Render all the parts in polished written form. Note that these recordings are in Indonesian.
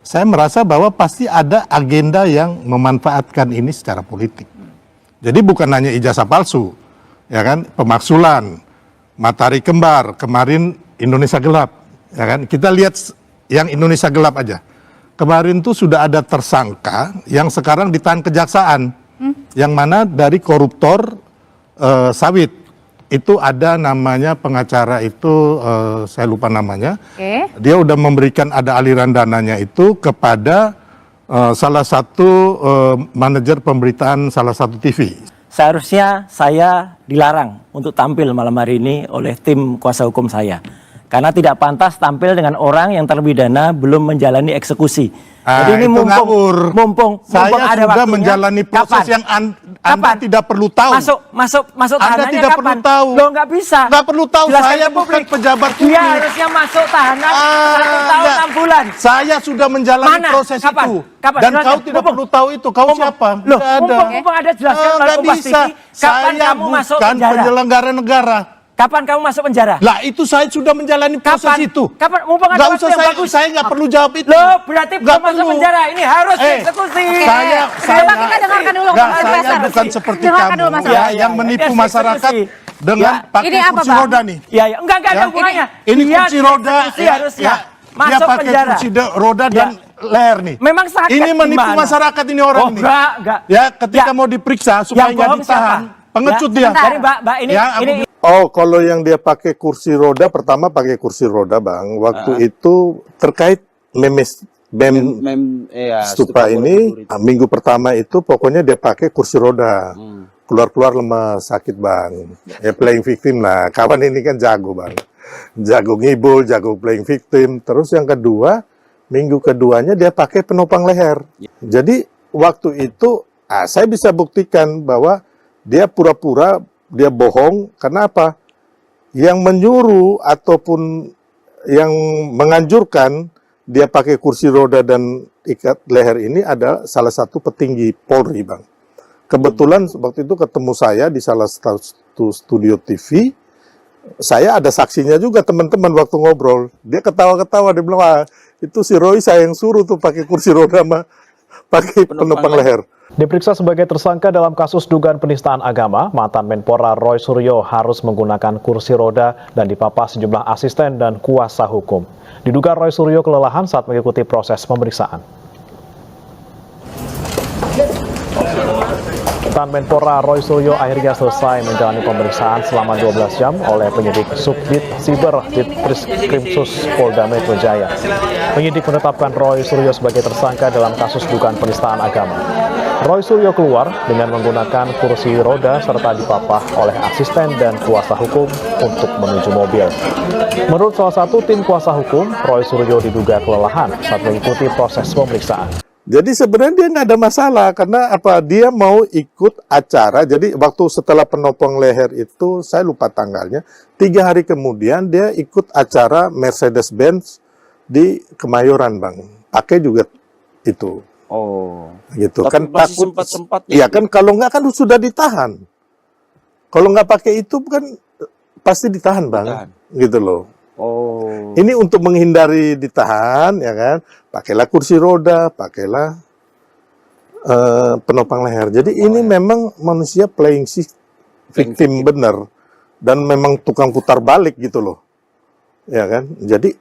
Saya merasa bahwa pasti ada agenda yang memanfaatkan ini secara politik. Jadi bukan hanya ijazah palsu, ya kan, pemaksulan, matahari kembar, kemarin Indonesia gelap, ya kan. Kita lihat yang Indonesia gelap aja. Kemarin tuh sudah ada tersangka yang sekarang ditahan kejaksaan, yang mana dari koruptor sawit. Itu ada namanya pengacara itu, saya lupa namanya. Dia udah memberikan ada aliran dananya itu kepada salah satu manajer pemberitaan salah satu TV. Seharusnya saya dilarang untuk tampil malam hari ini oleh tim kuasa hukum saya. Karena tidak pantas tampil dengan orang yang terpidana belum menjalani eksekusi. Jadi ini mumpung saya ada sudah waktunya, menjalani proses yang Anda tidak perlu tahu. Masuk Anda tahanannya tidak perlu tahu. Loh, nggak bisa. Nggak perlu tahu. Jelaskan Saya ke bukan publik. pejabat publik. Dia harusnya masuk tahanan 1 tahun 6 bulan. Saya sudah menjalani Mana? proses Kapan? itu. Kapan? Dan Jelaskan. kau tidak perlu tahu itu. Kau siapa? Loh, Nggak ada. mumpung ada jelaskan melalui Nggak Kompas bisa. TV, kapan Saya kamu masuk bukan penjara? penyelenggara negara. Kapan kamu masuk penjara? Lah itu saya sudah menjalani proses itu. Kapan? Mumpung ada Nggak waktu usah yang saya, bagus. saya nggak perlu jawab itu. Loh, berarti Nggak belum masuk perlu. penjara. Ini harus dieksekusi. Saya kita dengarkan dulu. Nggak, Mas saya Faisal. bukan seperti Dengarkan kamu dulu, Mas ya, Faisal. yang menipu Yes, masyarakat eksekusi. dengan Ya. pakai Ini apa, kursi Bang? roda nih. Iya, ya. Enggak ada Ya. hubungannya. Ini Dia kursi roda, dieksekusi harusnya. dia Masuk pakai penjara. kursi roda dan leher nih. Memang sakit Ini menipu gimana? masyarakat ini orang ini. Enggak. Ya, ketika Ya. mau diperiksa supaya Yang nggak bohong ditahan, siapa? pengecut Ya. dia. Jadi Mbak ini Ya, ini Oh, kalau yang dia pakai kursi roda, pertama pakai kursi roda, Bang. Waktu itu terkait stupa ini, minggu pertama itu pokoknya dia pakai kursi roda. Keluar-keluar lemas, sakit, Bang. Ya playing victim lah. Kawan ini kan jago, Bang. Jago ngibul, jago playing victim. Terus yang kedua, minggu keduanya dia pakai penopang leher. Jadi waktu itu, saya bisa buktikan bahwa dia pura-pura dia bohong. Karena apa? Yang menyuruh ataupun yang menganjurkan dia pakai kursi roda dan ikat leher ini adalah salah satu petinggi Polri, Bang. Kebetulan waktu itu ketemu saya di salah satu studio TV. Saya ada saksinya juga, teman-teman, waktu ngobrol. Dia ketawa-ketawa, dia bilang, wah, itu si Roy saya yang suruh tuh pakai kursi roda sama pakai penopang leher. Diperiksa sebagai tersangka dalam kasus dugaan penistaan agama, mantan Menpora Roy Suryo harus menggunakan kursi roda dan dipapah sejumlah asisten dan kuasa hukum. Diduga Roy Suryo kelelahan saat mengikuti proses pemeriksaan. Mantan Menpora Roy Suryo akhirnya selesai menjalani pemeriksaan selama 12 jam oleh penyidik Subdit Siber Ditreskrimsus Polda Metro Jaya. Penyidik menetapkan Roy Suryo sebagai tersangka dalam kasus dugaan penistaan agama. Roy Suryo keluar dengan menggunakan kursi roda serta dipapah oleh asisten dan kuasa hukum untuk menuju mobil. Menurut salah satu tim kuasa hukum, Roy Suryo diduga kelelahan saat mengikuti proses pemeriksaan. Jadi sebenarnya dia nggak ada masalah karena apa? Dia mau ikut acara. Jadi waktu setelah penopang leher itu saya lupa tanggalnya. 3 hari kemudian dia ikut acara Mercedes-Benz di Kemayoran, Bang. Pakai juga itu. Oh. Gitu Tapi kan masih takut. sempat-sempat Iya kan kalau nggak kan sudah ditahan. Kalau nggak pakai itu kan pasti ditahan, Bang. Ditahan. Gitu loh. Oh. Ini untuk menghindari ditahan, ya kan? Pakailah kursi roda, pakailah penopang leher. Jadi ini memang manusia playing victim bener, dan memang tukang putar balik gitu loh, ya kan? Jadi,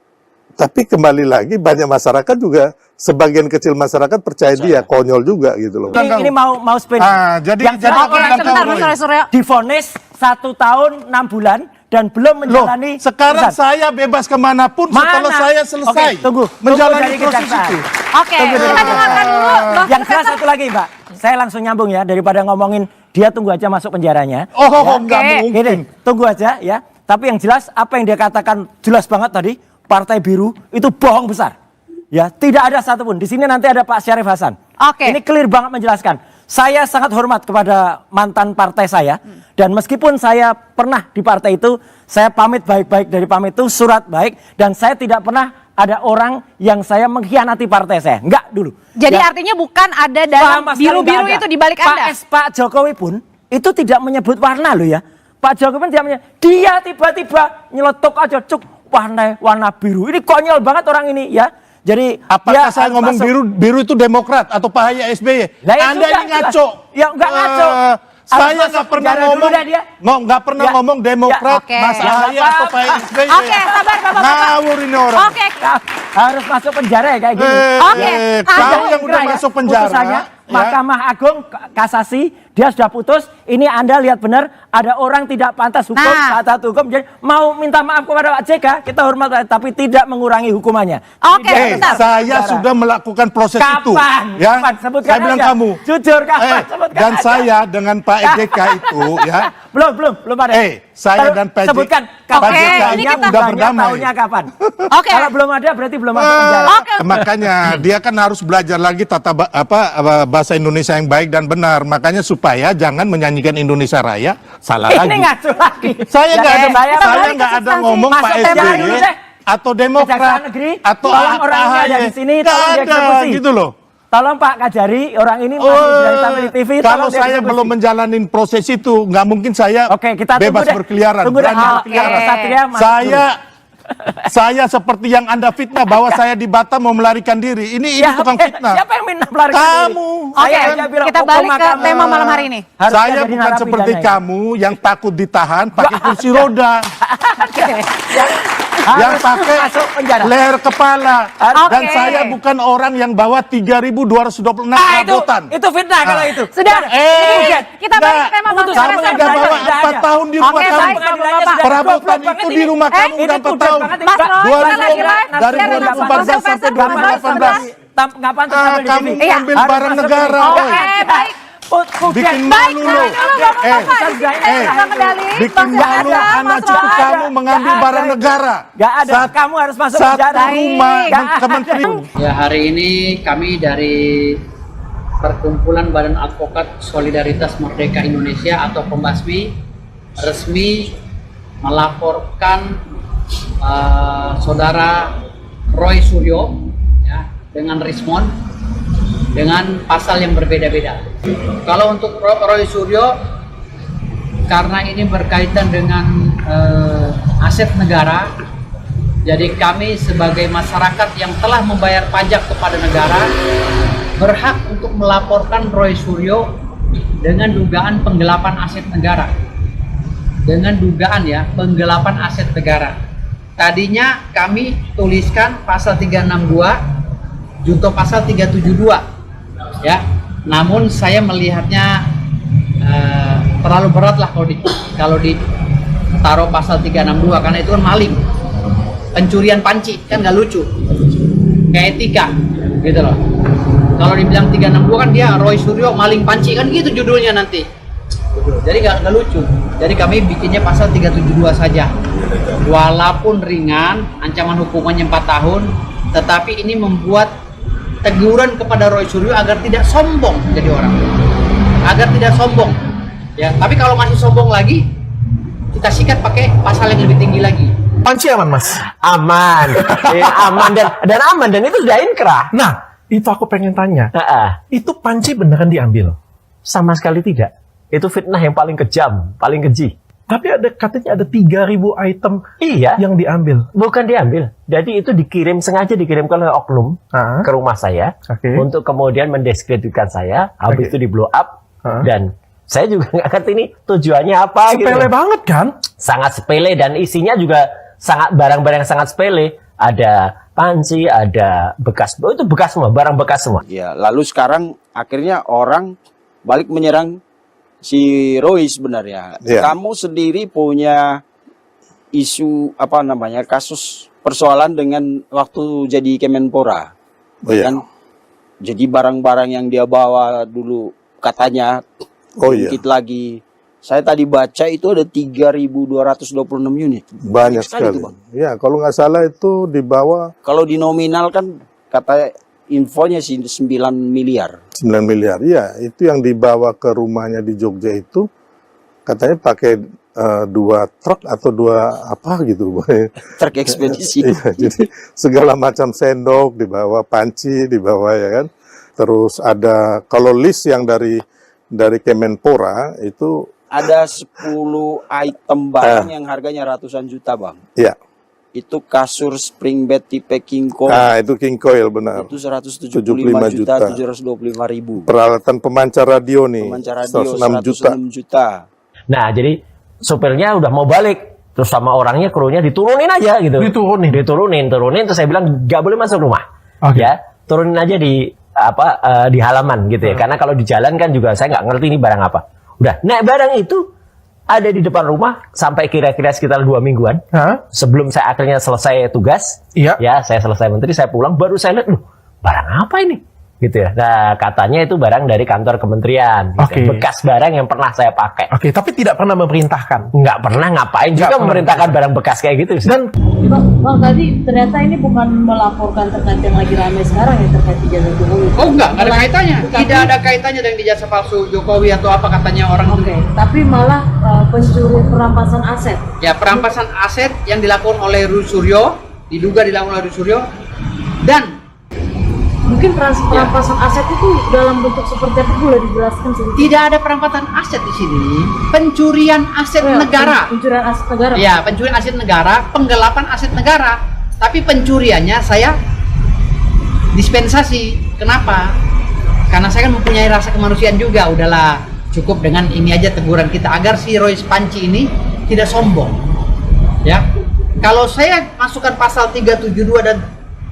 tapi kembali lagi banyak masyarakat juga, sebagian kecil masyarakat percaya dia konyol juga gitu loh. ini mau spin. Jadi Yang aku bilang sebentar, kau, Mas Roy. Suryo. Divonis 1 tahun 6 bulan dan belum Loh, menjalani sekarang putusan. saya bebas kemanapun setelah Mana? saya selesai Oke, tunggu menjalani dari proses kejaksaan. itu. Oke, kita dengarkan dulu. Bang Yang jelas satu lagi, Mbak. Saya langsung nyambung ya, daripada ngomongin dia tunggu aja masuk penjaranya. Oh, Ya. nggak mungkin. Gini, tunggu aja ya. Tapi yang jelas apa yang dia katakan jelas banget tadi, Partai Biru itu bohong besar. Ya, tidak ada satupun. Di sini nanti ada Pak Syarif Hasan. Oke. Ini clear banget menjelaskan. Saya sangat hormat kepada mantan partai saya. Dan meskipun saya pernah di partai itu, saya pamit baik-baik dari pamit itu, surat baik. Dan saya tidak pernah ada orang yang saya mengkhianati partai saya. Enggak dulu. Jadi Ya. artinya bukan ada dalam Sama sekali biru-biru nggak ada. itu di balik Anda? Pak Jokowi pun itu tidak menyebut warna loh ya. Pak Jokowi pun tidak menyebut. Dia tiba-tiba nyeletuk aja, cuk, warna biru. Ini konyol banget orang ini ya. Jadi Apakah dia saya harus ngomong masuk. biru itu Demokrat atau Pak SBY? Lah, ya Anda sudah, ini ngaco. Ya enggak ngaco. Saya Harus nggak masuk pernah penjara dulu ngomong, dah dia. nggak pernah Ya. ngomong Demokrat, Ya, oke. Mas Ya, Ahaye nggak atau Pak apa-apa. SBY. Oke, sabar Bapak-bapak. Ngawur ini orang. Oke. Harus masuk penjara ya kayak gini. Oke. Kamu Ada yang udah Segera ya, masuk penjara. putusannya, ya. Mahkamah Agung kasasi dia sudah putus. Ini Anda lihat benar ada orang tidak pantas hukum Nah. saat hukum. Jadi mau minta maaf kepada Pak JK, kita hormat tapi tidak mengurangi hukumannya. Oke, Tidak bentar. Saya sudah melakukan proses itu. Kapan? Ya, Kapan? Sebutkan saya bilang aja. kamu. Jujur kapan? Sebutkan Dan aja. saya dengan Pak JK itu, ya. Belum ada. Saya dan Pak JK sebutkan Pak Oke, JK ini ini kita- udah berdamai. Tahunnya kapan? Oke. Kalau belum ada berarti belum masuk penjara. Oke. Makanya dia kan harus belajar lagi bahasa Indonesia yang baik dan benar. Makanya supaya jangan menyanyikan Indonesia Raya salah Ini lagi. ngaco lagi. Saya nggak ada, saya saya balik ke nggak ada substansi. ngomong Masuk Pak penjara dulu SBY deh. atau Demokrat Kejaksaan Negeri, atau tolong Pak orangnya ada Ahaye. di sini, Nggak tolong ada, dieksekusi. gitu loh. Tolong Pak Kajari, orang ini masih sudah ditampilkan di TV. Kalau tolong saya dieksekusi. belum menjalanin proses itu, nggak mungkin saya Oke, kita tunggu bebas deh. berkeliaran, Tunggu deh. berani Oke. berkeliaran. Satria masuk Saya seperti yang Anda fitnah bahwa saya di Batam mau melarikan diri. Ini tukang fitnah. Siapa yang minta melarikan Kamu. diri? Oke, Saya aja bilang kita hukum balik ke mahkamah. tema malam hari ini. Harusnya Saya jadi bukan narapidana seperti ya. kamu yang takut ditahan pakai kursi roda, yang Harus pakai masuk penjara. leher kepala. Dan Oke. saya bukan orang yang bawa 3.226 perabotan. Itu fitnah kalau itu. Sudah. Kita balik enggak. ke tema Putus Bang Kamu Faisal. udah bawa Tidak 4 ada. tahun di Oke, rumah baik, kamu. Bapak-bapak. Perabotan itu di rumah kamu udah 4 tahun. Mas Roy, kita lagi live. Dari Share dengan 2014 sampai 2018. 2018. Nggak pantas sampai di Kamu sini. ambil Harus barang masuk negara. ini. Oke, baik. Bikin Baik, malu tahan lo. dulu Bapak-bapak. Di sini saya pegang medali. Bikin Bang malu Faisal, anak Mas cucu Roy. kamu mengambil barang negara. Gak ada. Kamu harus masuk Satu penjara. rumah Nggak ada. kementerian. Ya, hari ini kami dari Perkumpulan Badan Advokat Solidaritas Merdeka Indonesia atau Pembasmi resmi melaporkan saudara Roy Suryo ya, dengan Rismon dengan pasal yang berbeda-beda. Kalau untuk Roy Suryo, karena ini berkaitan dengan aset negara, jadi kami sebagai masyarakat yang telah membayar pajak kepada negara berhak untuk melaporkan Roy Suryo dengan dugaan penggelapan aset negara. Dengan dugaan ya, penggelapan aset negara. Tadinya kami tuliskan pasal 362, junto pasal 372. Ya, namun saya melihatnya terlalu berat lah kalau ditaruh pasal 362 karena itu kan maling, pencurian panci, kan nggak lucu, kayak etika gitu loh. Kalau dibilang 362 kan dia Roy Suryo maling panci, kan gitu judulnya nanti, jadi nggak lucu. Jadi kami bikinnya pasal 372 saja, walaupun ringan, ancaman hukumannya 4 tahun, tetapi ini membuat teguran kepada Roy Suryo agar tidak sombong menjadi orang, agar tidak sombong ya. Tapi kalau masih sombong lagi, kita sikat pakai pasal yang lebih tinggi lagi. Panci aman, Mas? Aman. Aman dan aman dan itu sudah inkrah. Nah, itu aku pengen tanya. Itu panci beneran diambil? Sama sekali tidak. Itu fitnah yang paling kejam, paling keji. Tapi katanya ada 3.000 item yang diambil. Bukan diambil. Jadi itu sengaja dikirim oleh oknum ke rumah saya untuk kemudian mendiskreditkan saya. Habis itu di blow up dan saya juga nggak ngerti ini tujuannya apa. Sepele banget kan? Sangat sepele dan isinya juga sangat barang-barang yang sangat sepele. Ada panci, ada bekas. Itu bekas semua, barang bekas semua. Ya, lalu sekarang akhirnya orang balik menyerang si Roy sebenarnya. Iya. Kamu sendiri punya isu kasus persoalan dengan waktu jadi Kemenpora. Oh iya. Kan? Jadi barang-barang yang dia bawa dulu katanya sedikit lagi. Saya tadi baca itu ada 3.226 unit. Banyak sekali. itu, Bang. Ya, kalau nggak salah itu dibawa Kalau di nominal kan kata infonya sih 9 miliar. 9 miliar. Ya, itu yang dibawa ke rumahnya di Jogja itu katanya pakai 2 truk atau 2 apa gitu. Truk ekspedisi. Iya, jadi segala macam sendok dibawa, panci dibawa ya kan. Terus ada kalau list yang dari Kemenpora itu Ada 10 item barang yang harganya ratusan juta, Bang. ya. Itu kasur spring bed tipe King Coil. Nah, itu King Coil benar. Itu 175.725.000. Peralatan pemancar radio nih. Pemancar radio 106 juta. 106 juta. Nah, jadi supirnya udah mau balik. Terus sama orangnya, krunya diturunin aja gitu. Diturunin. Terus saya bilang gak boleh masuk rumah. Ya, turunin aja di di halaman gitu ya. Karena kalau di jalan kan juga saya nggak ngerti ini barang apa. Udah, naik barang itu ada di depan rumah sampai kira-kira sekitar 2 mingguan. Sebelum saya akhirnya selesai tugas, ya saya selesai menteri, saya pulang, baru saya lihat, loh, barang apa ini? Gitu ya. Nah, katanya itu barang dari kantor kementerian. Gitu. Bekas barang yang pernah saya pakai. Tapi tidak pernah memerintahkan. Nggak pernah, ngapain juga memerintahkan barang bekas kayak gitu. Dan Bang, tadi ternyata ini bukan melaporkan terkait yang lagi ramai sekarang ya, terkait ijazah Jokowi. Oh enggak ada kaitannya. Tidak ada kaitannya dengan ijazah palsu Jokowi atau apa katanya orang. Tapi malah pencuri perampasan aset. Ya, perampasan aset yang dilakukan oleh Roy Suryo, diduga dilakukan oleh Roy Suryo, dan mungkin perampasan aset itu dalam bentuk seperti apa, boleh dijelaskan sedikit? tidak ada perampasan aset di sini. Pencurian aset negara. Pencurian aset negara. Ya, pencurian aset negara, penggelapan aset negara. Tapi pencuriannya saya dispensasi. Kenapa? Karena saya kan mempunyai rasa kemanusiaan juga. Udahlah, cukup dengan ini aja teguran kita agar si Roy Panci ini tidak sombong. Ya. Kalau saya masukkan pasal 372 dan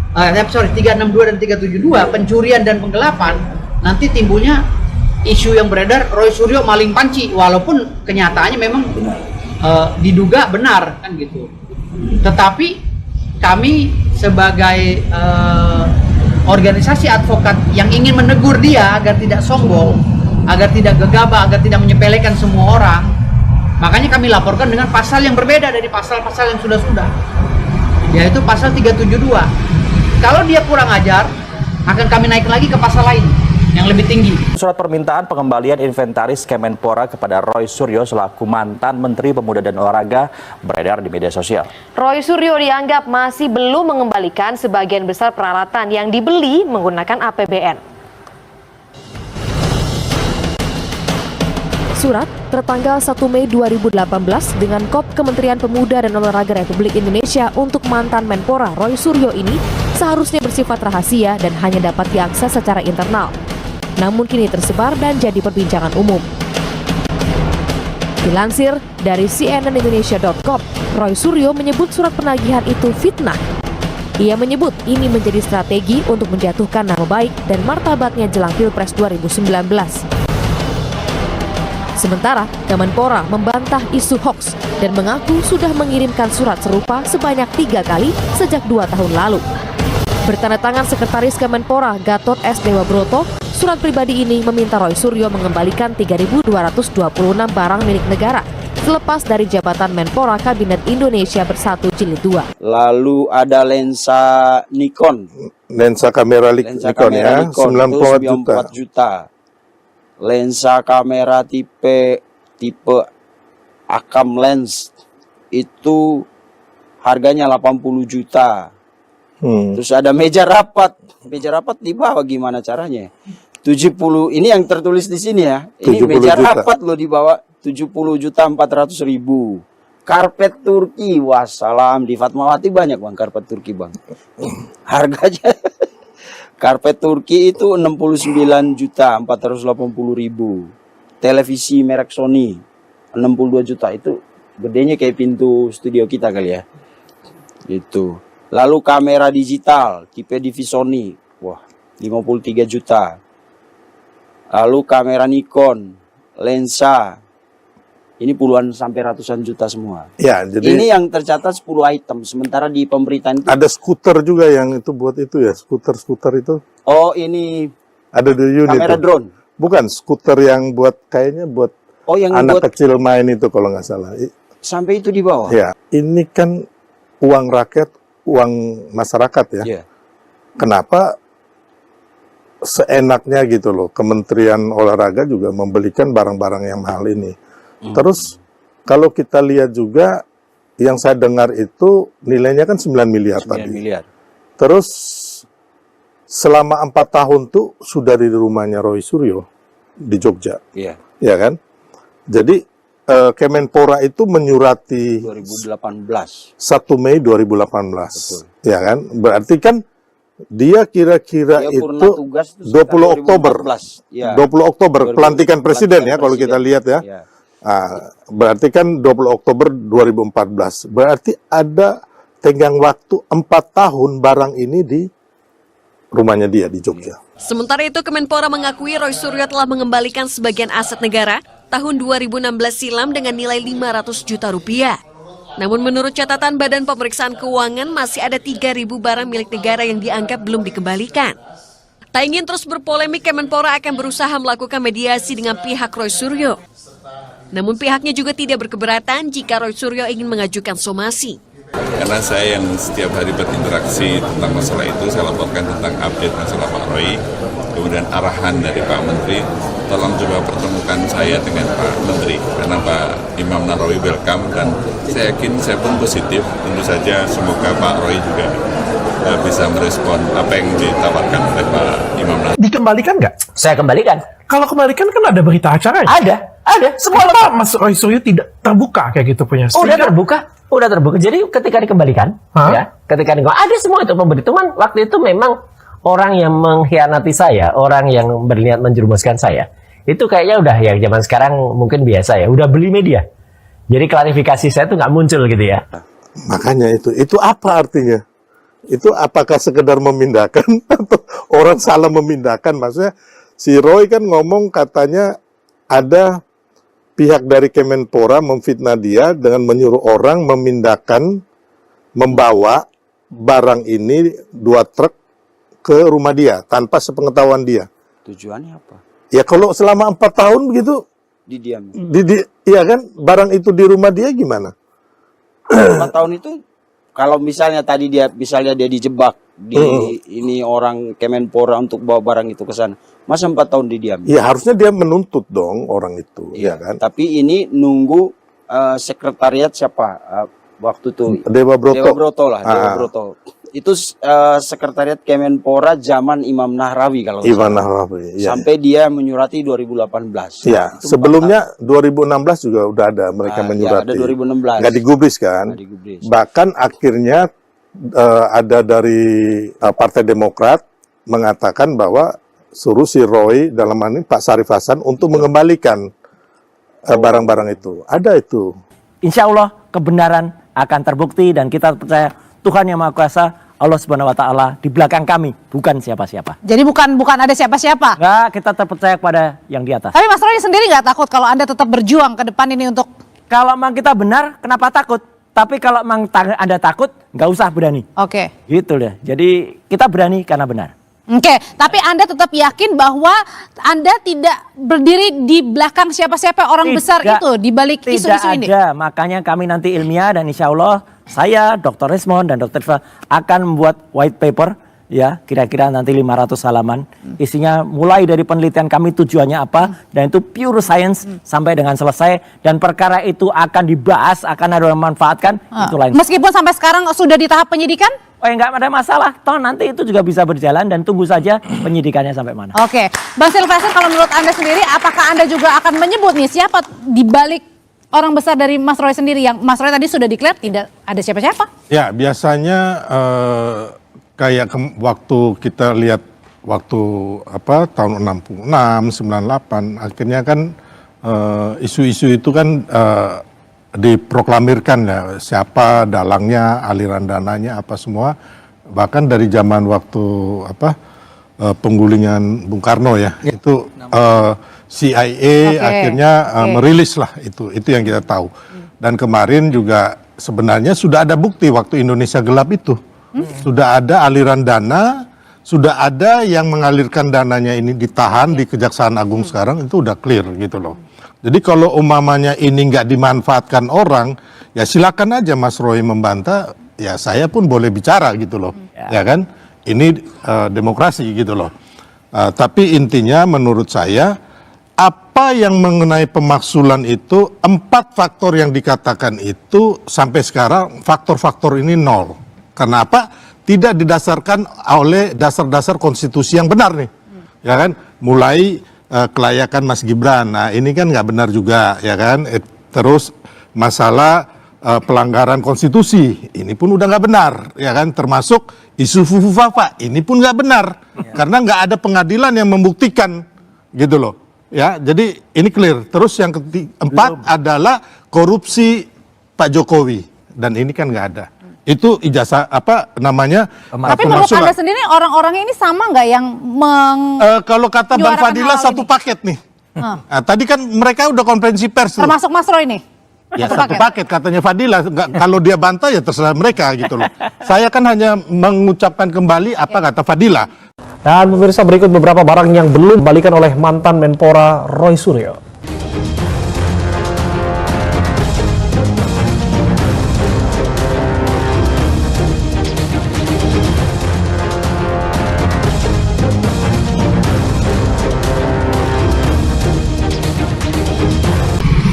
362 dan 372 pencurian dan penggelapan, nanti timbulnya isu yang beredar Roy Suryo maling panci, walaupun kenyataannya memang diduga benar kan gitu. Tetapi kami sebagai organisasi advokat yang ingin menegur dia agar tidak sombong, agar tidak gegabah, agar tidak menyepelekan semua orang, makanya kami laporkan dengan pasal yang berbeda dari pasal-pasal yang sudah-sudah, yaitu pasal 372. Kalau dia kurang ajar, akan kami naik lagi ke pasal lain yang lebih tinggi. Surat permintaan pengembalian inventaris Kemenpora kepada Roy Suryo selaku mantan Menteri Pemuda dan Olahraga beredar di media sosial. Roy Suryo dianggap masih belum mengembalikan sebagian besar peralatan yang dibeli menggunakan APBN. Surat tertanggal 1 Mei 2018 dengan Kop Kementerian Pemuda dan Olahraga Republik Indonesia untuk mantan Menpora Roy Suryo ini seharusnya bersifat rahasia dan hanya dapat diakses secara internal. Namun kini tersebar dan jadi perbincangan umum. Dilansir dari cnnindonesia.com, Roy Suryo menyebut surat penagihan itu fitnah. Ia menyebut ini menjadi strategi untuk menjatuhkan nama baik dan martabatnya jelang Pilpres 2019. Sementara, Kemenpora membantah isu hoax dan mengaku sudah mengirimkan surat serupa sebanyak 3 kali sejak 2 tahun lalu. Bertanda tangan Sekretaris Kemenpora Gatot S. Dewa Broto, surat pribadi ini meminta Roy Suryo mengembalikan 3.226 barang milik negara selepas dari jabatan Menpora Kabinet Indonesia Bersatu Jilid 2. Lalu ada lensa Nikon. Lensa kamera Nikon ya, 94 juta. Lensa kamera tipe Akam lens itu harganya 80 juta. Terus ada meja rapat di bawah, gimana caranya? 70, ini yang tertulis di sini ya. Ini meja rapat loh di bawah, 70.400.000. Karpet Turki, wassalam, di Fatmawati banyak bang karpet Turki bang. Harganya karpet Turki itu 69.480.000. Televisi merek Sony 62 juta, itu gedenya kayak pintu studio kita kali ya. Itu. Lalu kamera digital tipe Divisoni, wah 53 juta. Lalu kamera Nikon, lensa, ini puluhan sampai ratusan juta semua. Ya, jadi ini yang tercatat 10 item. Sementara di pemberitaan itu ada skuter juga yang itu buat itu ya, skuter itu. Oh, ini ada di unit kamera itu. drone. Bukan, skuter yang buat kayaknya buat yang anak buat kecil main itu kalau nggak salah. Sampai itu di bawah. Ya, ini kan uang rakyat, uang masyarakat ya. Yeah. Kenapa seenaknya gitu loh, Kementerian Olahraga juga membelikan barang-barang yang mahal ini. Terus kalau kita lihat juga yang saya dengar itu nilainya kan 9 miliar 9 tadi. miliar. Terus selama 4 tahun tuh sudah di rumahnya Roy Suryo di Jogja. Iya. Ya kan? Jadi Kemenpora itu menyurati 2018. 1 Mei 2018. Betul. Ya kan? Berarti kan dia kira-kira Dia itu purna tugas itu 20 sekitar Oktober. 2014. Ya. 20 Oktober 20 pelantikan presiden ya kalau presiden. kita lihat ya. Ya. Berarti kan 20 Oktober 2014. Berarti ada tenggang waktu 4 tahun barang ini di rumahnya dia di Jogja. Sementara itu, Kemenpora mengakui Roy Suryo telah mengembalikan sebagian aset negara tahun 2016 silam dengan nilai 500 juta rupiah. Namun menurut catatan Badan Pemeriksaan Keuangan masih ada 3.000 barang milik negara yang dianggap belum dikembalikan. Tak ingin terus berpolemik, Kemenpora akan berusaha melakukan mediasi dengan pihak Roy Suryo. Namun pihaknya juga tidak berkeberatan jika Roy Suryo ingin mengajukan somasi. Karena saya yang setiap hari berinteraksi tentang masalah itu, saya laporkan tentang update masalah Pak Roy, kemudian arahan dari Pak Menteri, tolong coba pertemukan saya dengan Pak Menteri, karena Pak Imam Nahrawi welcome, dan saya yakin saya pun positif, tentu saja semoga Pak Roy juga bisa merespon apa yang ditawarkan oleh Pak Imam Nahrawi. Dikembalikan nggak? Saya kembalikan. Kalau kembalikan kan ada berita acaranya. Ada. Semua Kenapa Mas Roy Suryo tidak terbuka kayak gitu punya? Udah terbuka. Jadi ketika dikembalikan, ada semua itu pemberi. Cuman waktu itu memang orang yang mengkhianati saya, orang yang berniat menjerumuskan saya, itu kayaknya udah ya zaman sekarang mungkin biasa ya, udah beli media. Jadi klarifikasi saya tuh nggak muncul gitu ya. Makanya itu apa artinya? Itu apakah sekedar memindahkan atau orang salah memindahkan? Maksudnya si Roy kan ngomong katanya ada pihak dari Kemenpora memfitnah dia dengan menyuruh orang memindahkan, membawa barang ini 2 truk ke rumah dia tanpa sepengetahuan dia. Tujuannya apa? Ya kalau selama 4 tahun begitu Didiam. Iya kan, barang itu di rumah dia gimana? 4 tahun itu kalau misalnya tadi dia dijebak di ini orang Kemenpora untuk bawa barang itu ke sana, masa 4 tahun didiam? Ya harusnya dia menuntut dong orang itu, ya kan? Tapi ini nunggu sekretariat siapa waktu itu? Dewa Broto lah, Dewa Broto. Itu sekretariat Kemenpora zaman Imam Nahrawi kalau Imam Nahrawi, ya. Sampai dia menyurati 2018. Ya, sebelumnya 2016 juga udah ada mereka menyurati. Ya, ada 2016. Nggak digubris kan? Nggak digubris. Bahkan akhirnya ada dari Partai Demokrat mengatakan bahwa suruh si Roy dalam hal ini Pak Sarif Hasan untuk mengembalikan barang-barang itu. Ada itu. Insya Allah kebenaran akan terbukti dan kita percaya Tuhan Yang Maha Kuasa, Allah Subhanahu Wa Taala di belakang kami, bukan siapa-siapa. Jadi bukan ada siapa-siapa. Enggak, kita terpercaya kepada yang di atas. Tapi Mas Roy sendiri nggak takut kalau Anda tetap berjuang ke depan ini untuk... Kalau memang kita benar, kenapa takut? Tapi kalau memang Anda takut, nggak usah berani. Oke. Gitu deh. Jadi kita berani karena benar. Oke, tapi Anda tetap yakin bahwa Anda tidak berdiri di belakang siapa-siapa orang besar itu di balik isu-isu ini? Tidak ada, makanya kami nanti ilmiah dan insya Allah saya, Dr. Resmond dan Dr. Iva akan membuat white paper ya, kira-kira nanti 500 halaman. Isinya mulai dari penelitian kami tujuannya apa dan itu pure science sampai dengan selesai dan perkara itu akan dibahas, akan ada yang memanfaatkan, itu lain. Meskipun sampai sekarang sudah di tahap penyidikan? Oh ya nggak ada masalah, toh nanti itu juga bisa berjalan dan tunggu saja penyidikannya sampai mana. Oke, Bang Silvester, kalau menurut Anda sendiri, apakah Anda juga akan menyebut nih siapa di balik orang besar dari Mas Roy sendiri yang Mas Roy tadi sudah declare tidak ada siapa-siapa? Ya biasanya kayak waktu kita lihat waktu tahun 66, 98, akhirnya kan isu-isu itu kan diproklamirkan ya siapa dalangnya, aliran dananya apa semua, bahkan dari zaman waktu penggulingan Bung Karno ya itu CIA akhirnya merilis lah itu yang kita tahu. Dan kemarin juga sebenarnya sudah ada bukti waktu Indonesia Gelap itu sudah ada aliran dana, sudah ada yang mengalirkan dananya ini ditahan di Kejaksaan Agung sekarang, itu udah clear gitu loh. Jadi kalau umpamanya ini nggak dimanfaatkan orang, ya silakan aja Mas Roy membantah, ya saya pun boleh bicara gitu loh, ya kan? Ini demokrasi gitu loh. Tapi intinya menurut saya, apa yang mengenai pemaksulan itu, 4 faktor yang dikatakan itu sampai sekarang faktor-faktor ini 0. Kenapa? Tidak didasarkan oleh dasar-dasar konstitusi yang benar nih, ya kan? Mulai kelayakan Mas Gibran, nah ini kan nggak benar juga, ya kan? Terus masalah pelanggaran konstitusi, ini pun udah nggak benar, ya kan? Termasuk isu Fufufafa, ini pun nggak benar, karena nggak ada pengadilan yang membuktikan, gitu loh. Ya, jadi ini clear. Terus yang keempat adalah korupsi Pak Jokowi, dan ini kan nggak ada. Itu ijazah apa namanya? Tapi menurut Anda sendiri orang-orang ini sama nggak yang kalau kata Bang Fadila satu paket nih. Nah, tadi kan mereka udah konferensi pers. Termasuk Mas Roy nih? Ya satu paket katanya Fadila. Kalau dia bantah ya terserah mereka gitu loh. Saya kan hanya mengucapkan kembali apa kata Fadila. Dan pemirsa, berikut beberapa barang yang belum dikembalikan oleh mantan Menpora Roy Suryo.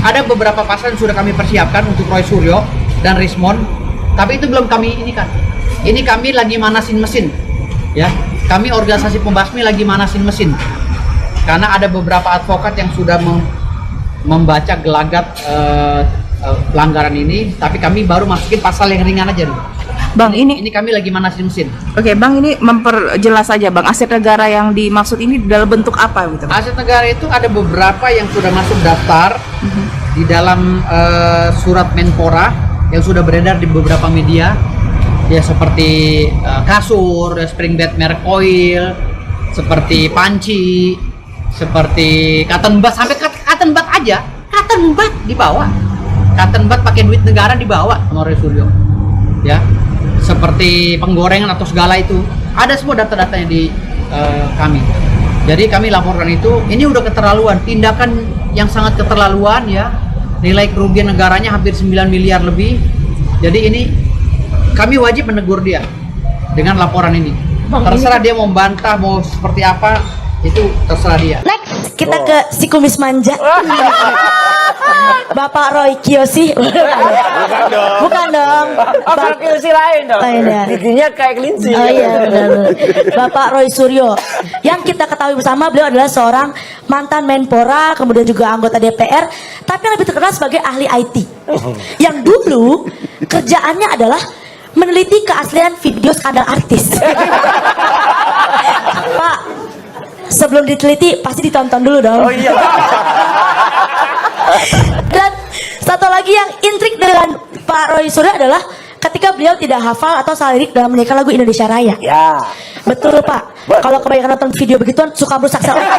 Ada beberapa pasal yang sudah kami persiapkan untuk Roy Suryo dan Rismond, tapi itu belum kami ini kan. Ini kami lagi manasin mesin, ya. Kami organisasi pembasmi lagi manasin mesin, karena ada beberapa advokat yang sudah membaca gelagat pelanggaran ini, tapi kami baru masukin pasal yang ringan aja dulu. Bang, ini kami lagi manasin mesin. Oke, Bang, ini memperjelas saja, Bang, aset negara yang dimaksud ini dalam bentuk apa gitu? Aset negara itu ada beberapa yang sudah masuk daftar di dalam surat Menpora yang sudah beredar di beberapa media, ya seperti kasur, spring bed merek oil, seperti panci, seperti cotton bud, sampai cotton bud aja, cotton bud dibawa, cotton bud pakai duit negara dibawa sama Roy Suryo, ya. Seperti penggorengan atau segala itu ada semua data-datanya di kami. Jadi kami laporkan itu, ini udah keterlaluan, tindakan yang sangat keterlaluan, ya. Nilai kerugian negaranya hampir 9 miliar lebih. Jadi ini kami wajib menegur dia dengan laporan ini. Terserah dia mau membantah, mau seperti apa, itu terserah dia. Next, kita ke si kumis manja. Bapak Roy Kiyoshi. Bukan dong. Kalau Kiyoshi lain dong. Giginya kayak kelinci. Oh iya, benar. Bapak Roy Suryo. Yang kita ketahui bersama, beliau adalah seorang mantan Menpora, kemudian juga anggota DPR, tapi yang lebih terkenal sebagai ahli IT. Yang dulu kerjaannya adalah meneliti keaslian video skandal artis. Pak, sebelum diteliti pasti ditonton dulu dong. Oh iya. Dan satu lagi yang intrik dengan Pak Roy Suryo adalah ketika beliau tidak hafal atau salah lirik dalam menyanyikan lagu Indonesia Raya. Ya. Betul Pak. Kalau kebanyakan nonton video begituan suka merusak selera.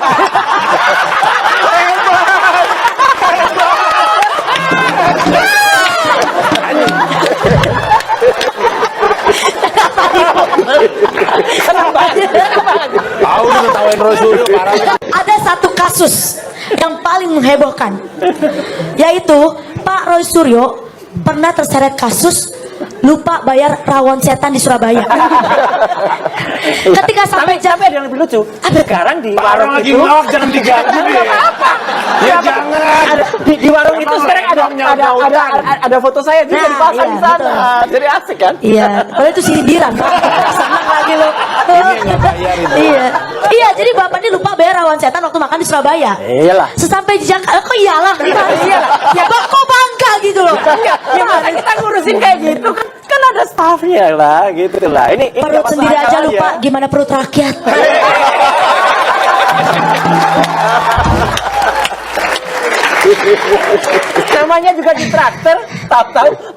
Ada satu kasus yang paling menghebohkan, yaitu Pak Roy Suryo pernah terseret kasus lupa bayar rawon setan di Surabaya. Ketika sampai jam yang lebih lucu, sekarang di warung lagi itu jangan diganggu deh. Ya jangan. Di warung itu sekarang ada foto saya juga dipasang di sana. Jadi asik kan? Iya, kalau itu sindiran. Senang lagi lo. Iya, jadi bapak ini lupa bayar rawon setan waktu makan di Surabaya. Iyalah. Sesampai di Jakarta, kok iyalah? Ya kok bangga gitu loh. Ya masa kita ngurusin kayak gitu kan ada staffnya lah gitu lah. Ini perut sendiri aja lupa gimana perut rakyat. Namanya juga di traktor,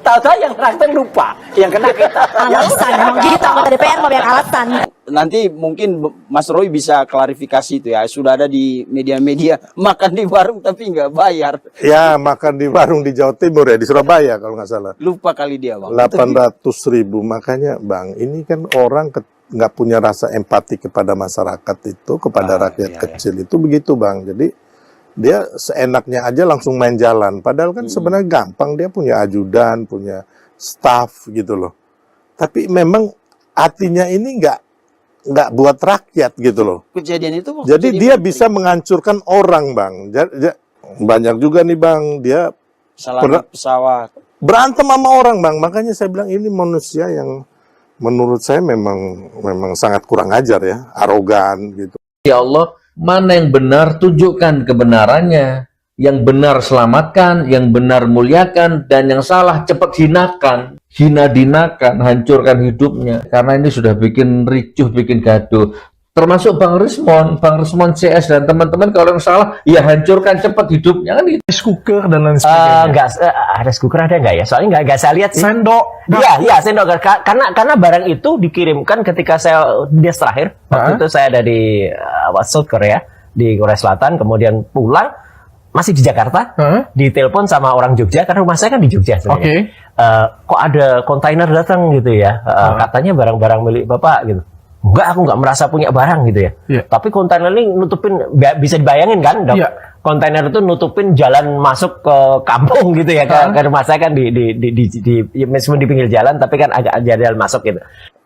tahu yang traktor lupa, yang kena kita. Alasan, emang gitu anggota DPR mau banyak alasan. Nanti mungkin Mas Roy bisa klarifikasi itu ya. Sudah ada di media-media makan di warung tapi nggak bayar. Ya makan di warung di Jawa Timur ya, di Surabaya kalau nggak salah. Lupa kali dia Bang. 800.000, makanya Bang, ini kan orang nggak punya rasa empati kepada masyarakat itu, kepada rakyat kecil itu begitu Bang. Jadi dia seenaknya aja langsung main jalan. Padahal kan sebenarnya gampang, dia punya ajudan, punya staff gitu loh. Tapi memang hatinya ini nggak buat rakyat gitu loh. Kejadian itu jadi dia bisa menghancurkan orang Bang. Banyak juga nih Bang, dia salah pesawat berantem sama orang Bang. Makanya saya bilang ini manusia yang menurut saya memang sangat kurang ajar ya, arogan gitu. Ya Allah, mana yang benar tunjukkan kebenarannya. yang benar selamatkan, yang benar muliakan, dan yang salah cepat hinakan, hina-dinakan, hancurkan hidupnya. Karena ini sudah bikin ricuh, bikin gaduh. Termasuk Bang Rismon CS dan teman-teman, kalau yang salah, ya hancurkan cepat hidupnya kan gitu. Rice cooker dan lain sebagainya. Rice cooker ada nggak ya? Soalnya nggak saya lihat sih. Sendok. Iya sendok. Karena barang itu dikirimkan ketika saya dia terakhir. Waktu itu saya ada di South Korea, di Korea Selatan, kemudian pulang masih di Jakarta, ditelepon sama orang Jogja karena rumah saya kan di Jogja sebenarnya. Kok ada kontainer datang gitu ya? Katanya barang-barang milik Bapak gitu. Enggak, aku nggak merasa punya barang gitu ya. Tapi kontainer ini nutupin, bisa dibayangin kan, dok? Kontainer itu nutupin jalan masuk ke kampung gitu ya, ke rumah saya kan meskipun di pinggir jalan, tapi kan agak jalan masuk gitu.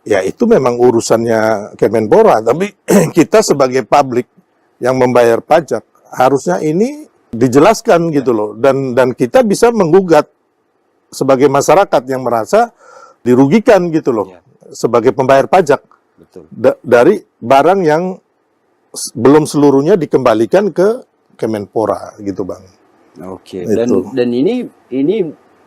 Ya itu memang urusannya Kemenpora, tapi kita sebagai publik yang membayar pajak harusnya ini dijelaskan gitu loh, dan kita bisa menggugat sebagai masyarakat yang merasa dirugikan gitu loh, sebagai pembayar pajak. Betul. Dari barang yang belum seluruhnya dikembalikan ke Kemenpora gitu Bang. Oke. Dan ini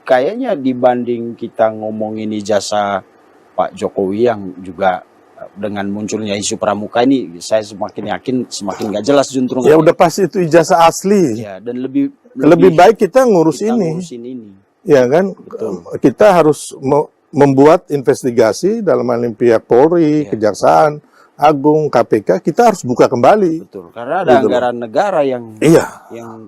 kayaknya dibanding kita ngomongin jasa Pak Jokowi yang juga dengan munculnya isu pramuka ini, saya semakin yakin semakin nggak jelas juntrungannya. Ya udah pasti itu ijazah asli. Ya, dan lebih baik kita ngurusin ini. Ya kan? Betul. Kita harus membuat investigasi dalam hal ini pihak Polri, Kejaksaan Agung, KPK, kita harus buka kembali. Betul, karena ada anggaran negara yang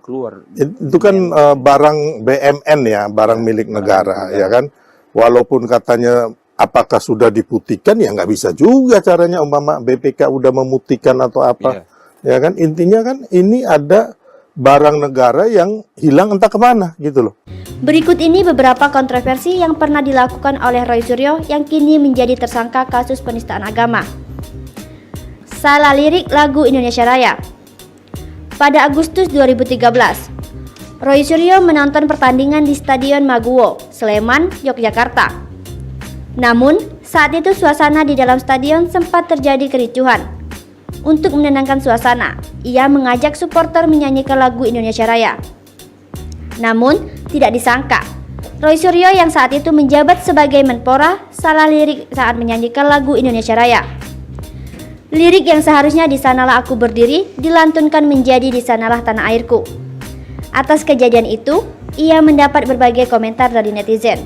keluar. Itu kan barang BMN ya, barang milik negara, ya kan. Walaupun katanya apakah sudah diputihkan, ya nggak bisa juga caranya umpama BPK udah memutihkan atau apa. Ya kan, intinya kan ini ada barang negara yang hilang entah kemana gitu loh. Berikut ini beberapa kontroversi yang pernah dilakukan oleh Roy Suryo yang kini menjadi tersangka kasus penistaan agama. Salah lirik lagu Indonesia Raya. Pada Agustus 2013, Roy Suryo menonton pertandingan di Stadion Maguwo, Sleman, Yogyakarta. Namun, saat itu suasana di dalam stadion sempat terjadi kericuhan. Untuk menenangkan suasana, ia mengajak supporter menyanyikan lagu Indonesia Raya. Namun, tidak disangka, Roy Suryo yang saat itu menjabat sebagai Menpora salah lirik saat menyanyikan lagu Indonesia Raya. Lirik yang seharusnya "Di sanalah aku berdiri" dilantunkan menjadi "Di sanalah tanah airku". Atas kejadian itu, ia mendapat berbagai komentar dari netizen.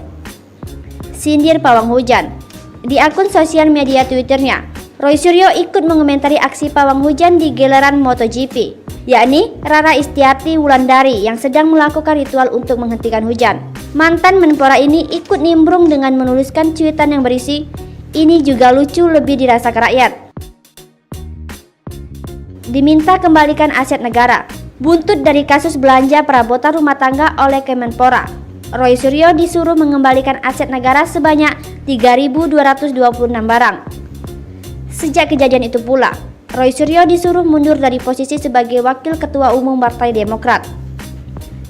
Sindir pawang hujan. Di akun sosial media Twitternya, Roy Suryo ikut mengomentari aksi pawang hujan di gelaran MotoGP, yakni Rara Istiarti Wulandari yang sedang melakukan ritual untuk menghentikan hujan. Mantan Menpora ini ikut nimbrung dengan menuliskan cuitan yang berisi, "Ini juga lucu, lebih dirasakan rakyat." Diminta kembalikan aset negara. Buntut dari kasus belanja perabotan rumah tangga oleh Kemenpora, Roy Suryo disuruh mengembalikan aset negara sebanyak 3.226 barang. Sejak kejadian itu pula, Roy Suryo disuruh mundur dari posisi sebagai Wakil Ketua Umum Partai Demokrat.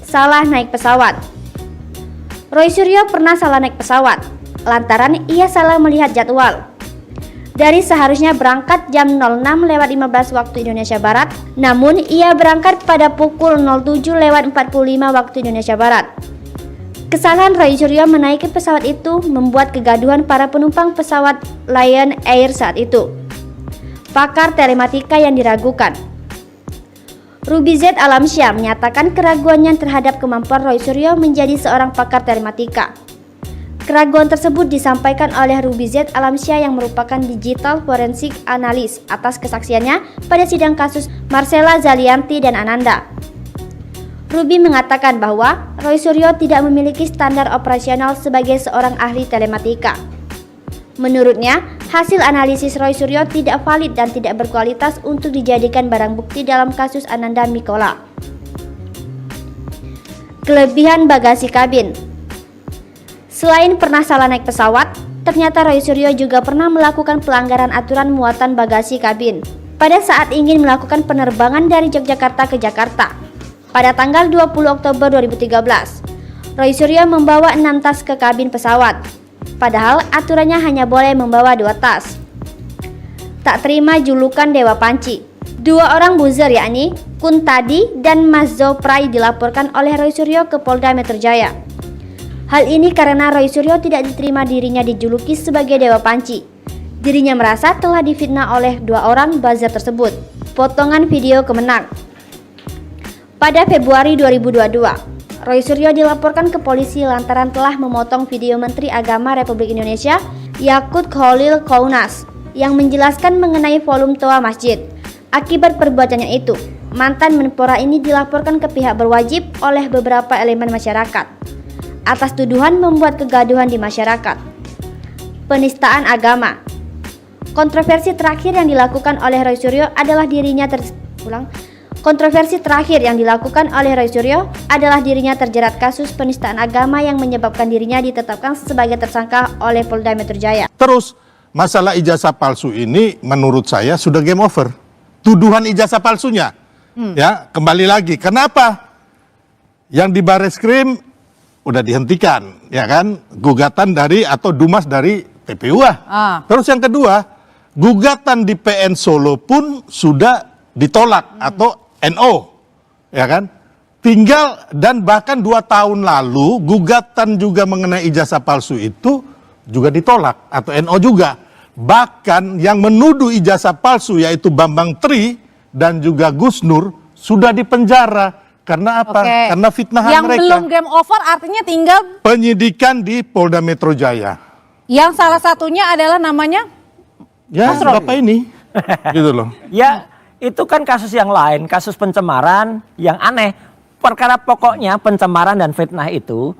Salah naik pesawat. Roy Suryo pernah salah naik pesawat, lantaran ia salah melihat jadwal. Dari seharusnya berangkat jam 06.15 waktu Indonesia Barat, namun ia berangkat pada pukul 07.45 waktu Indonesia Barat. Kesalahan Roy Suryo menaiki pesawat itu membuat kegaduhan para penumpang pesawat Lion Air saat itu. Pakar telematika yang diragukan. Ruby Z Alamsyah menyatakan keraguannya terhadap kemampuan Roy Suryo menjadi seorang pakar telematika. Keraguan tersebut disampaikan oleh Ruby Z Alamsyah yang merupakan digital forensik analis atas kesaksiannya pada sidang kasus Marcella Zalianty dan Ananda. Ruby mengatakan bahwa Roy Suryo tidak memiliki standar operasional sebagai seorang ahli telematika. Menurutnya, hasil analisis Roy Suryo tidak valid dan tidak berkualitas untuk dijadikan barang bukti dalam kasus Ananda Mikola. Kelebihan bagasi kabin. Selain pernah salah naik pesawat, ternyata Roy Suryo juga pernah melakukan pelanggaran aturan muatan bagasi kabin pada saat ingin melakukan penerbangan dari Yogyakarta ke Jakarta. Pada tanggal 20 Oktober 2013, Roy Suryo membawa 6 tas ke kabin pesawat, padahal aturannya hanya boleh membawa 2 tas. Tak terima julukan Dewa Panci. Dua orang buzzer yakni Kuntadi dan Mas Zoprai dilaporkan oleh Roy Suryo ke Polda Metro Jaya. Hal ini karena Roy Suryo tidak diterima dirinya dijuluki sebagai Dewa Panci. Dirinya merasa telah difitnah oleh dua orang buzzer tersebut. Potongan video kemenang. Pada Februari 2022, Roy Suryo dilaporkan ke polisi lantaran telah memotong video Menteri Agama Republik Indonesia Yakut Khalil Qounas yang menjelaskan mengenai volume toa masjid. Akibat perbuatannya itu, mantan Menpora ini dilaporkan ke pihak berwajib oleh beberapa elemen masyarakat atas tuduhan membuat kegaduhan di masyarakat. Penistaan agama. Kontroversi terakhir yang dilakukan oleh Roy Suryo adalah dirinya terjerat kasus penistaan agama yang menyebabkan dirinya ditetapkan sebagai tersangka oleh Polda Metro Jaya. Terus masalah ijazah palsu ini menurut saya sudah game over. Tuduhan ijazah palsunya, ya kembali lagi. Kenapa? Yang di Bareskrim udah dihentikan, ya kan? Gugatan dari atau Dumas dari PPU. Terus yang kedua, gugatan di PN Solo pun sudah ditolak atau NO, ya kan? Tinggal dan bahkan 2 tahun lalu gugatan juga mengenai ijazah palsu itu juga ditolak atau NO juga. Bahkan yang menuduh ijazah palsu yaitu Bambang Tri dan juga Gus Nur sudah dipenjara. Karena apa? Karena fitnahan yang mereka. Yang belum game over artinya tinggal penyidikan di Polda Metro Jaya. Yang salah satunya adalah namanya ya Bapak ini. Gitu loh. Ya itu kan kasus yang lain, kasus pencemaran yang aneh. Perkara pokoknya pencemaran dan fitnah itu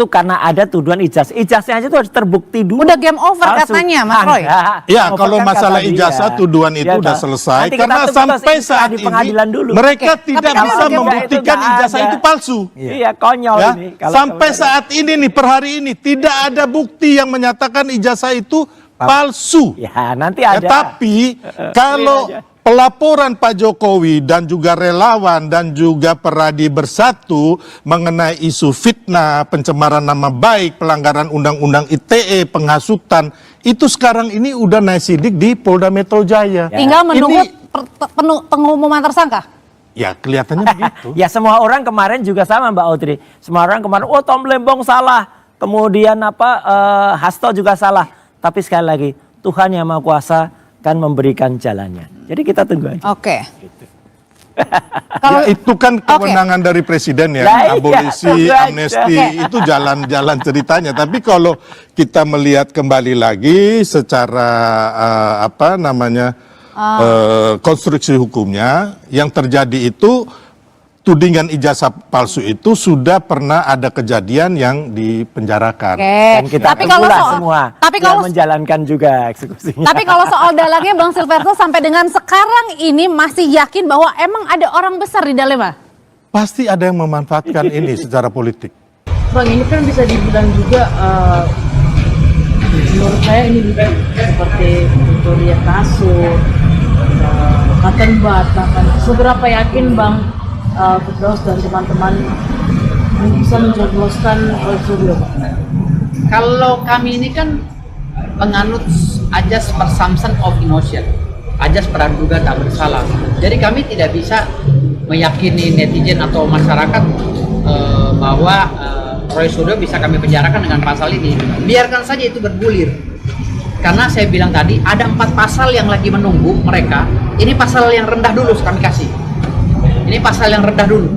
karena ada tuduhan ijazahnya aja itu harus terbukti dulu. Udah game over katanya Mas Roy. Ya kalau masalah ijazah tuduhan itu udah selesai. Karena sampai saat ini mereka tidak bisa membuktikan ijazah itu palsu. Iya konyol ini. Sampai saat ini nih per hari ini tidak ada bukti yang menyatakan ijazah itu palsu. Ya nanti ada. Tapi kalau pelaporan Pak Jokowi dan juga relawan dan juga Peradi Bersatu mengenai isu fitnah, pencemaran nama baik, pelanggaran undang-undang ITE, penghasutan, itu sekarang ini udah naik sidik di Polda Metro Jaya. Tinggal menunggu pengumuman tersangka. Ya kelihatannya begitu. Ya semua orang kemarin juga sama Mbak Audrey. Semua orang kemarin, oh Tom Lembong salah. Kemudian Hasto juga salah. Tapi sekali lagi, Tuhan Yang Maha Kuasa kan memberikan jalannya. Jadi kita tunggu aja. Oke. Gitu. Ya, itu kan kewenangan dari presiden ya, abolisi, amnesti, itu jalan-jalan ceritanya. Tapi kalau kita melihat kembali lagi secara konstruksi hukumnya, yang terjadi itu tudingan ijazah palsu itu sudah pernah ada kejadian yang dipenjarakan. Dan kita semua yang menjalankan juga eksekusinya. Tapi kalau soal dalangnya Bang Silverto sampai dengan sekarang ini masih yakin bahwa emang ada orang besar di dalamnya? Pasti ada yang memanfaatkan ini secara politik. Bang, ini kan bisa dibilang juga menurut saya ini juga seperti Victoria Kasur, Cotton Bud, bahkan seberapa yakin Bang Firdaus dan teman-teman bisa menjebloskan Roy Suryo? Kalau kami ini kan menganut ajas presumption of innocence, ajas praduga tak bersalah. Jadi kami tidak bisa meyakini netizen atau masyarakat bahwa Roy Suryo bisa kami penjarakan dengan pasal ini. Biarkan saja itu bergulir. Karena saya bilang tadi ada 4 pasal yang lagi menunggu mereka. Ini pasal yang rendah dulu kami kasih. Ini pasal yang rendah dulu,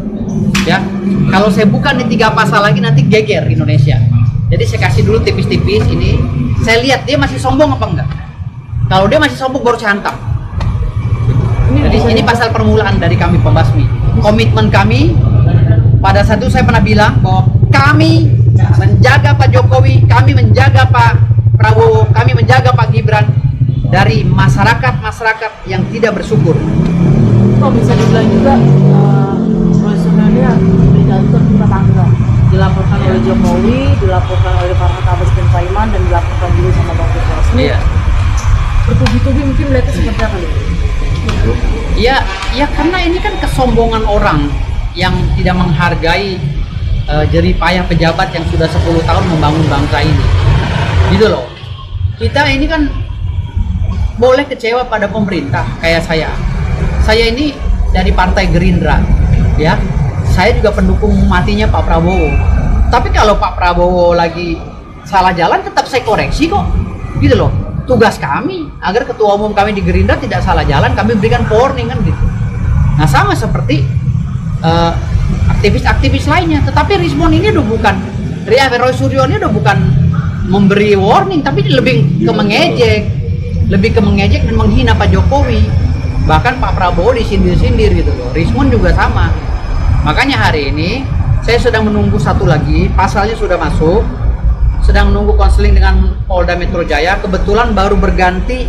ya. Kalau saya buka nih 3 pasal lagi nanti geger Indonesia. Jadi saya kasih dulu tipis-tipis ini. Saya lihat dia masih sombong apa enggak. Kalau dia masih sombong baru saya hantam. Jadi ini pasal permulaan dari kami pembasmi. Komitmen kami pada saat itu saya pernah bilang bahwa kami menjaga Pak Jokowi, kami menjaga Pak Prabowo, kami menjaga Pak Gibran dari masyarakat yang tidak bersyukur. Kok bisa dibilang juga Roy Suryo ini bergantung tetangga, dilaporkan oleh Jokowi, dilaporkan oleh para Kabus dan Paiman, dan dilaporkan juga sama Bang Firdaus. Iya. Bertubi-tubi mungkin melihatnya seperti apa nih? Ya karena ini kan kesombongan orang yang tidak menghargai jerih payah pejabat yang sudah 10 tahun membangun bangsa ini. Gitu loh. Kita ini kan boleh kecewa pada pemerintah kayak saya. saya ini dari Partai Gerindra, ya. Saya juga pendukung matinya Pak Prabowo. Tapi kalau Pak Prabowo lagi salah jalan, tetap saya koreksi kok, gitu loh. Tugas kami agar ketua umum kami di Gerindra tidak salah jalan, kami berikan warning kan gitu. Nah sama seperti aktivis-aktivis lainnya. Tetapi Rismon ini udah bukan, Roy Suryo ini udah bukan memberi warning, tapi lebih ke mengejek dan menghina Pak Jokowi. Bahkan Pak Prabowo disindir-sindir gitu loh. Rismon juga sama. Makanya hari ini saya sedang menunggu satu lagi, pasalnya sudah masuk, sedang menunggu konseling dengan Polda Metro Jaya. Kebetulan baru berganti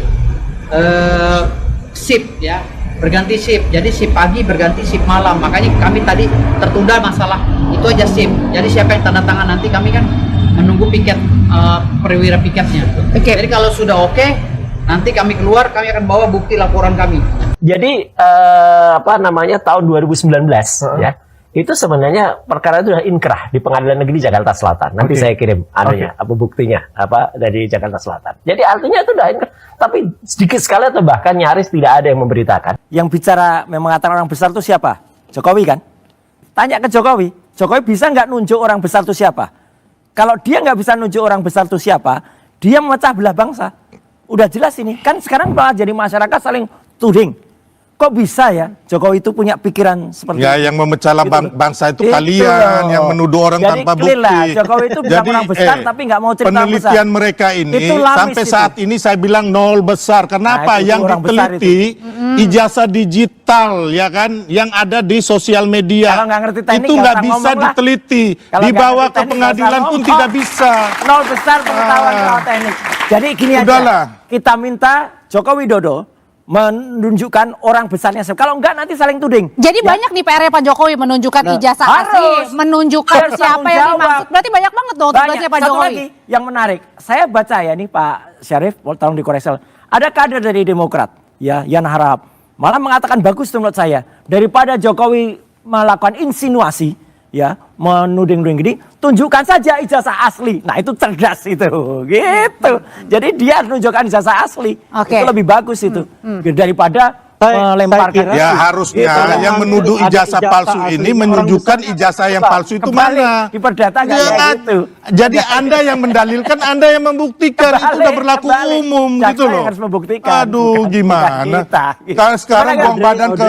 shift ya, berganti shift. Jadi shift pagi berganti shift malam. Makanya kami tadi tertunda masalah itu aja shift. Jadi siapa yang tanda tangan nanti, kami kan menunggu piket perwira piketnya. Jadi kalau sudah oke, nanti kami keluar, kami akan bawa bukti laporan kami. Jadi tahun 2019 ya. Itu sebenarnya perkara itu sudah inkrah di Pengadilan Negeri Jakarta Selatan. Nanti saya kirim apa buktinya dari Jakarta Selatan. Jadi artinya itu sudah inkrah. Tapi sedikit sekali atau bahkan nyaris tidak ada yang memberitakan. Yang bicara mengatakan orang besar itu siapa? Jokowi kan? Tanya ke Jokowi. Jokowi bisa nggak nunjuk orang besar itu siapa? Kalau dia nggak bisa nunjuk orang besar itu siapa, dia memecah belah bangsa. Udah jelas ini. Kan sekarang malah jadi masyarakat saling tuding. Kok bisa ya Jokowi itu punya pikiran seperti ya, itu? yang memecah bangsa itu kalian, yang menuduh orang tanpa bukti. Lah, Jokowi itu bisa orang besar tapi nggak mau cerita penelitian besar. Mereka ini sampai itu. saat ini saya bilang 0 besar. Kenapa? Yang diteliti ijazah digital ya kan, yang ada di sosial media. Kalau nggak ngerti teknik, itu nggak bisa diteliti. Dibawa ke pengadilan pun tidak bisa. 0 besar pengetahuan soal teknik. Jadi gini aja. Kita minta Joko Widodo menunjukkan orang besarnya. Kalau enggak nanti saling tuding. Jadi banyak nih PR-nya Pak Jokowi menunjukkan ijazah asli, menunjukkan siapa yang dimaksud. Berarti banyak banget dong tugasnya Pak Jokowi. Lagi yang menarik, saya baca ya nih Pak Syarif, tolong dikoreksi. Ada kader dari Demokrat, ya Yan Harahap, malah mengatakan bagus menurut saya, daripada Jokowi melakukan insinuasi, ya menuding-nuding gini, tunjukkan saja ijazah asli. Nah itu cerdas itu, gitu. Jadi dia menunjukkan ijazah asli, itu lebih bagus itu daripada melemparkan. Ya harusnya yang menuduh ijazah palsu ini menunjukkan ijazah yang palsu itu mana. Di perdata gitu. Jadi Anda yang mendalilkan, Anda yang membuktikan, itu udah berlaku umum gitu loh. Harus membuktikan. Aduh gimana? Sekarang buang badan ke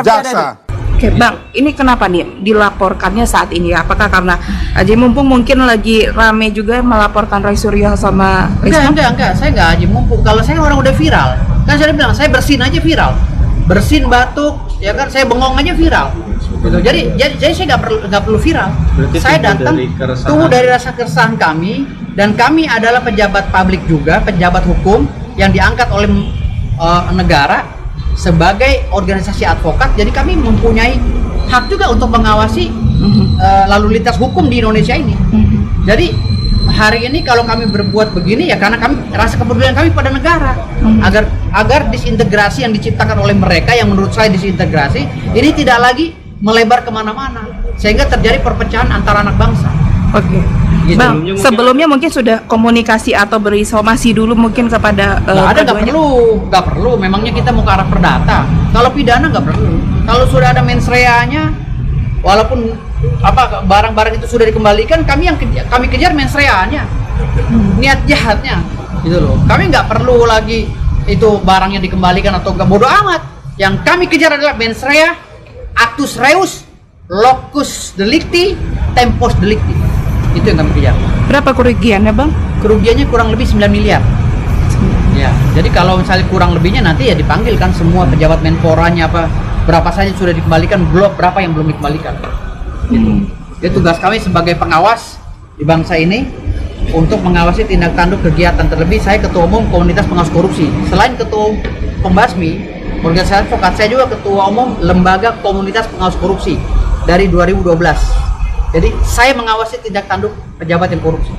jaksa. Oke, Bang, ini kenapa nih dilaporkannya saat ini? Apakah karena Haji Mumpung mungkin lagi rame juga melaporkan Roy Suryo sama Rismon? Enggak, saya enggak Haji Mumpung. Kalau saya orang udah viral. Kan saya bilang, saya bersin aja viral. Bersin batuk, ya kan, saya bengong aja viral. Gitu. Jadi saya nggak perlu viral. Berarti saya datang tunggu dari rasa keresahan kami, dan kami adalah pejabat publik juga, pejabat hukum yang diangkat oleh negara sebagai organisasi advokat. Jadi kami mempunyai hak juga untuk mengawasi lalu lintas hukum di Indonesia ini. Jadi hari ini kalau kami berbuat begini ya karena kami rasa kepedulian kami pada negara, agar disintegrasi yang diciptakan oleh mereka, yang menurut saya disintegrasi ini tidak lagi melebar kemana-mana sehingga terjadi perpecahan antara anak bangsa. Oke. Gitu. Bang, sebelumnya mungkin sudah komunikasi atau beri somasi dulu mungkin kepada nggak perlu. Memangnya kita mau ke arah perdata. Kalau pidana nggak perlu. Kalau sudah ada mens rea-nya, walaupun barang-barang itu sudah dikembalikan, kami kejar mens rea-nya, niat jahatnya, gitu loh. Kami nggak perlu lagi itu barangnya dikembalikan atau nggak, bodoh amat. Yang kami kejar adalah mens rea, actus reus, locus delicti, tempus delicti. Itu yang kami kejar. Berapa kerugiannya, Bang? Kerugiannya kurang lebih 9 miliar. Ya, jadi kalau misalnya kurang lebihnya nanti ya dipanggil kan semua pejabat Menporanya berapa saja sudah dikembalikan, berapa yang belum dikembalikan. Gitu. Jadi tugas kami sebagai pengawas di bangsa ini untuk mengawasi tindak tanduk kegiatan. Terlebih saya ketua umum komunitas pengawas korupsi. Selain ketua pembasmi, organisasi advokat, saya juga ketua umum lembaga komunitas pengawas korupsi dari 2012. Jadi saya mengawasi tindak tanduk pejabat yang korupsi.